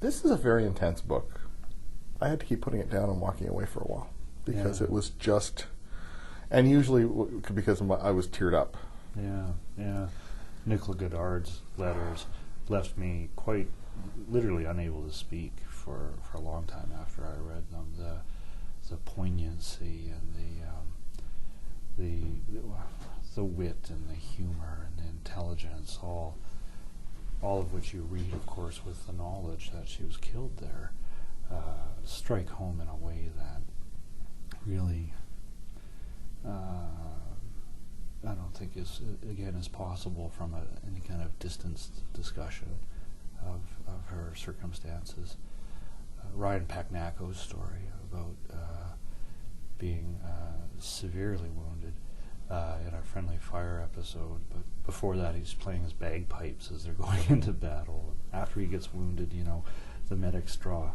This is a very intense book. I had to keep putting it down and walking away for a while because it was just, and usually because I was teared up. Yeah. Nicola Goddard's letters left me quite literally unable to speak for a long time after I read them. The poignancy and the wit and the humor and the intelligence, all of which you read, of course, with the knowledge that she was killed there, strike home in a way that really I don't think is possible from any kind of distanced discussion of her circumstances. Ryan Packnako's story about being severely wounded in a friendly fire episode, but before that he's playing his bagpipes as they're going into battle. After he gets wounded, the medics draw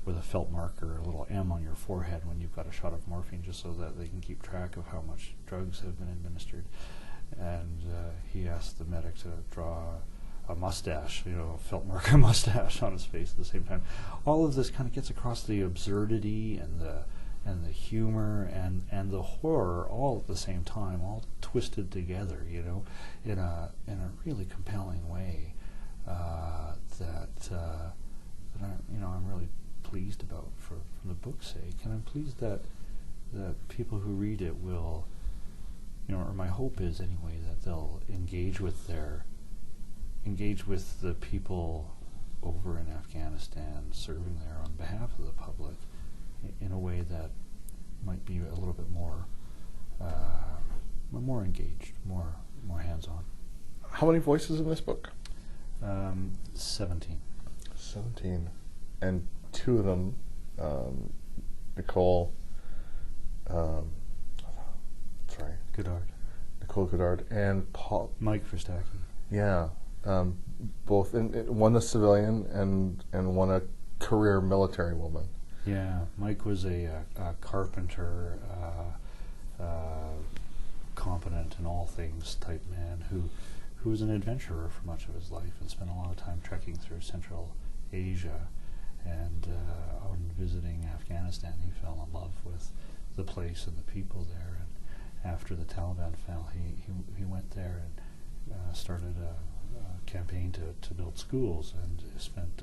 with a felt marker a little M on your forehead when you've got a shot of morphine, just so that they can keep track of how much drugs have been administered. And he asked the medic to draw a mustache, a felt marker mustache on his face at the same time. All of this kind of gets across the absurdity and the humor and the horror all at the same time, all twisted together, in a really compelling way that I'm really pleased about from the book's sake, and I'm pleased that people who read it will, or my hope is anyway, that they'll engage with the people over in Afghanistan serving there on behalf of the public in a way that might be a little bit more engaged, more hands-on. How many voices in this book? 17. 17. And two of them, Nicole Goddard and Mike Verstacke. Yeah. Both, one a civilian and one a career military woman. Yeah, Mike was a carpenter, competent in all things type man who was an adventurer for much of his life and spent a lot of time trekking through Central Asia. And on visiting Afghanistan, he fell in love with the place and the people there. And after the Taliban fell, he went there and started a campaign to build schools, and spent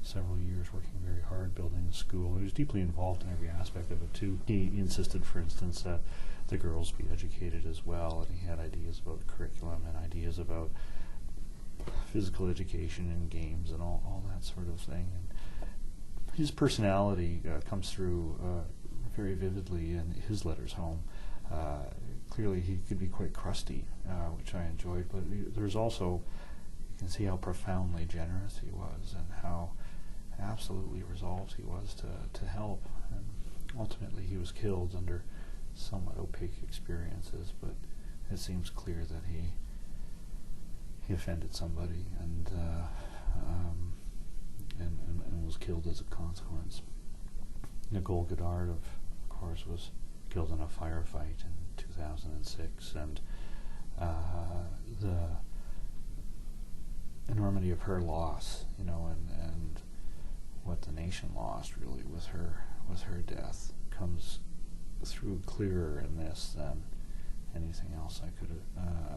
several years working very hard building the school. He was deeply involved in every aspect of it too. He insisted, for instance, that the girls be educated as well, and he had ideas about curriculum and ideas about physical education and games and all that sort of thing. And his personality comes through very vividly in his letters home. Clearly he could be quite crusty, which I enjoyed, but there's also, you can see how profoundly generous he was and how absolutely resolved he was to help. And ultimately he was killed under somewhat opaque experiences, but it seems clear that he offended somebody and was killed as a consequence. Nicole Goddard, of course, was killed in a firefight in 2006, and the enormity of her loss, and what the nation lost really with her death comes through clearer in this than anything else I could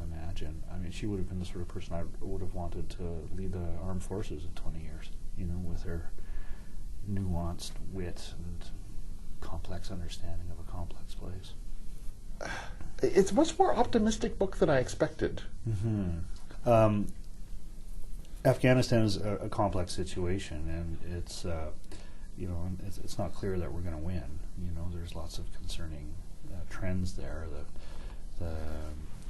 imagine. I mean, she would have been the sort of person I would have wanted to lead the armed forces in 20 years, with her nuanced wit and complex understanding of a complex place. It's a much more optimistic book than I expected. Mm-hmm. Afghanistan is a complex situation, and it's it's not clear that we're going to win. There's lots of concerning trends there. The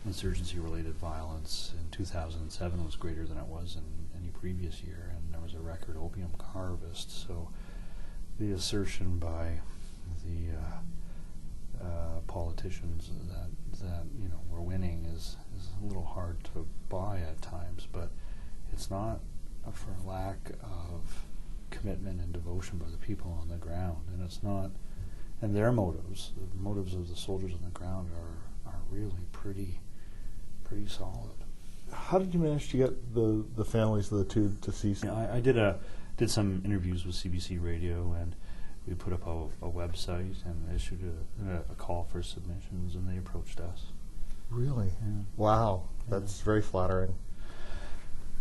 insurgency-related violence in 2007 was greater than it was in any previous year, and there was a record opium harvest. So the assertion by the politicians that we're winning is a little hard to buy at times, but it's not for lack of commitment and devotion by the people on the ground, and it's not, and their motives, the motives of the soldiers on the ground are really pretty solid. How did you manage to get the families of the two deceased? I did a did some interviews with CBC Radio, and we put up a website and issued a call for submissions, and they approached us. Really? Yeah. Wow, that's very flattering.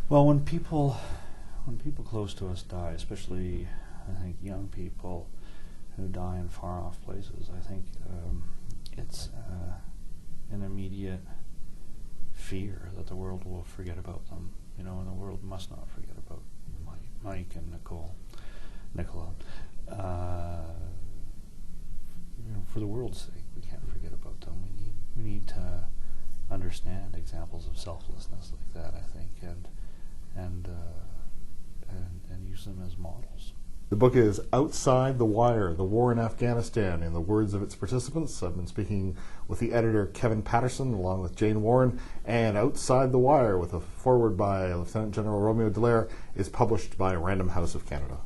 Well, when people close to us die, especially I think young people who die in far off places, I think it's an immediate fear that the world will forget about them, and the world must not forget about Mike and Nicola. For the world's sake, we can't forget about them. We need to understand examples of selflessness like that, I think, and use them as models. The book is Outside the Wire, The War in Afghanistan, in the words of its participants. I've been speaking with the editor, Kevin Patterson, along with Jane Warren, and Outside the Wire, with a foreword by Lieutenant General Romeo Dallaire, is published by Random House of Canada.